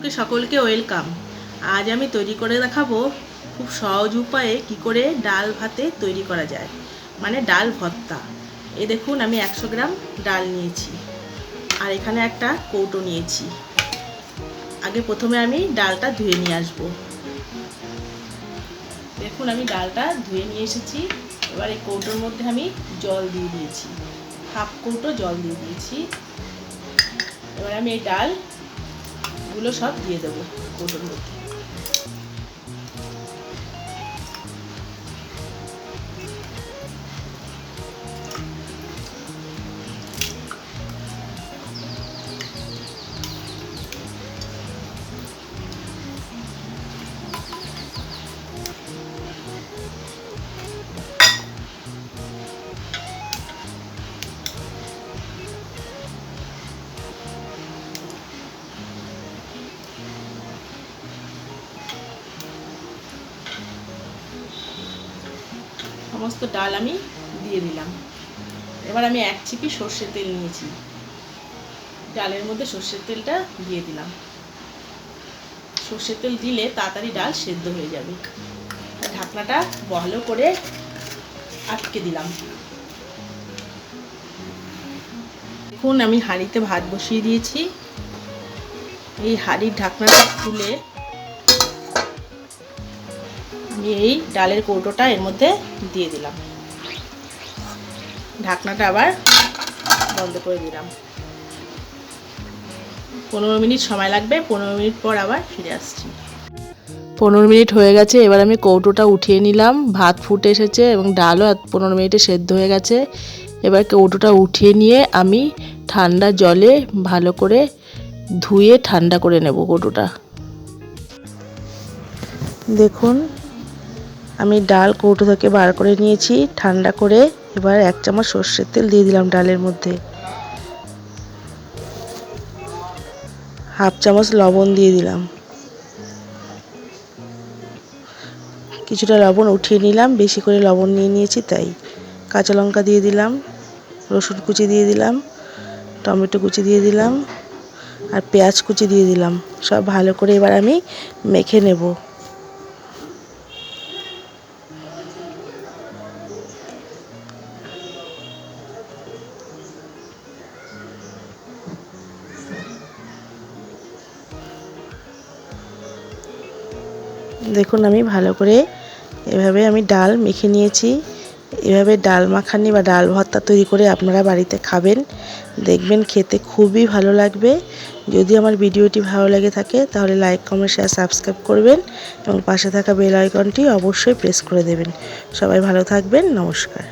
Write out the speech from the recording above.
ফেসবুকে সকলকে ওয়েলকাম। আজ আমি তৈরি করে দেখাবো খুব সহজ উপায়ে কি করে ডাল ভাতে তৈরি করা যায়, মানে ডাল ভর্তা। এই দেখুন, আমি 100 গ্রাম ডাল নিয়েছি আর এখানে একটা কৌটো নিয়েছি। আগে প্রথমে আমি ডালটা ধুয়ে নিয়ে আসবো। দেখুন, আমি ডালটা ধুয়ে নিয়ে এসেছি। এবার এই কৌটোর মধ্যে আমি জল দিয়ে দিয়েছি, হাফ কৌটো জল দিয়ে দিয়েছি। এবার আমি এই ডালগুলো সব দিয়ে দেবো কৌটোর মধ্যে। সমস্ত ডাল আমি দিয়ে দিলাম। এবার আমি 1 চিপি সর্ষের তেল নিয়েছি, ডালের মধ্যে সর্ষের তেলটা দিয়ে দিলাম। সর্ষের তেল দিলে তাড়াতাড়ি ডাল সেদ্ধ হয়ে যাবে। ঢাকনাটা ভালো করে আটকে দিলাম। দেখুন, আমি হাঁড়িতে ভাত বসিয়ে দিয়েছি। এই হাঁড়ির ঢাকনাটা খুলে আমি এই ডালের কৌটোটা এর মধ্যে দিয়ে দিলাম। ঢাকনাটা আবার বন্ধ করে দিলাম। 15 মিনিট সময় লাগবে। 15 মিনিট পর আবার ফিরে আসছি। 15 মিনিট হয়ে গেছে। এবার আমি কৌটোটা উঠিয়ে নিলাম। ভাত ফুটে এসেছে এবং ডালও 15 মিনিটে সেদ্ধ হয়ে গেছে। এবার কৌটোটা উঠিয়ে নিয়ে আমি ঠান্ডা জলে ভালো করে ধুয়ে ঠান্ডা করে নেব কৌটোটা। দেখুন, আমি ডাল কৌটো থেকে বার করে নিয়েছি ঠান্ডা করে। এবার 1 চামচ সর্ষের তেল দিয়ে দিলাম ডালের মধ্যে। হাফ চামচ লবণ দিয়ে দিলাম। কিছুটা লবণ উঠিয়ে নিলাম, বেশি করে লবণ নিয়ে নিয়েছি তাই। কাঁচা লঙ্কা দিয়ে দিলাম, রসুন কুচি দিয়ে দিলাম, টমেটো কুচি দিয়ে দিলাম আর পেঁয়াজ কুচি দিয়ে দিলাম। সব ভালো করে এবার আমি মেখে নেব। দেখুন, আমি ভালো করে এভাবে আমি ডাল মেখে নিয়েছি। এভাবে ডাল মাখানি বা ডাল ভর্তা তৈরি করে আপনারা বাড়িতে খাবেন, দেখবেন খেতে খুবই ভালো লাগবে। যদি আমার ভিডিওটি ভালো লেগে থাকে তাহলে লাইক, কমেন্ট, শেয়ার, সাবস্ক্রাইব করবেন এবং পাশে থাকা বেল আইকনটি অবশ্যই প্রেস করে দেবেন। সবাই ভালো থাকবেন। নমস্কার।